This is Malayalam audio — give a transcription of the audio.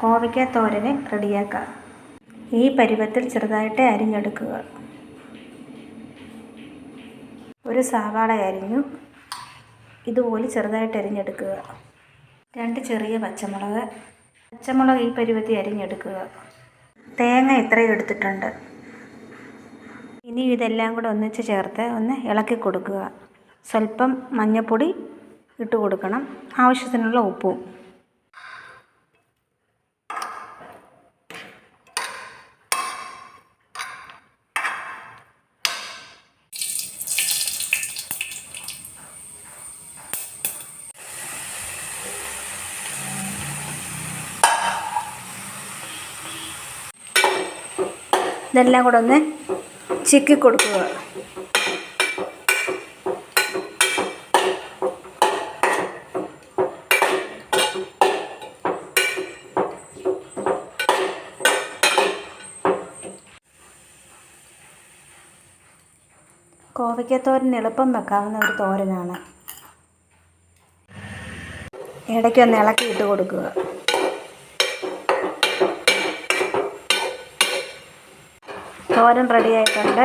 കോവയ്ക്ക തോരന് റെഡിയാക്കാം. ഈ പരുവത്തിൽ ചെറുതായിട്ട് അരിഞ്ഞെടുക്കുക. ഒരു സവാള അരിഞ്ഞു ഇതുപോലെ ചെറുതായിട്ട് അരിഞ്ഞെടുക്കുക. 2 ചെറിയ പച്ചമുളക് ഈ പരുവത്തിൽ അരിഞ്ഞെടുക്കുക. തേങ്ങ ഇത്രയും എടുത്തിട്ടുണ്ട്. ഇനി ഇതെല്ലാം കൂടെ ഒന്നിച്ച് ചേർത്ത് ഒന്ന് ഇളക്കി കൊടുക്കുക. സ്വല്പം മഞ്ഞൾപ്പൊടി ഇട്ട് കൊടുക്കണം. ആവശ്യത്തിനുള്ള ഉപ്പും. ഇതെല്ലാം കൂടെ ഒന്ന് ചിക്കി കൊടുക്കുക. കോവയ്ക്കത്തോരൻ എളുപ്പം വെക്കാവുന്ന ഒരു തോരനാണ്. ഇടയ്ക്കൊന്ന് ഇളക്കിയിട്ട് കൊടുക്കുക. തോരൻ റെഡിയായിട്ടുണ്ട്.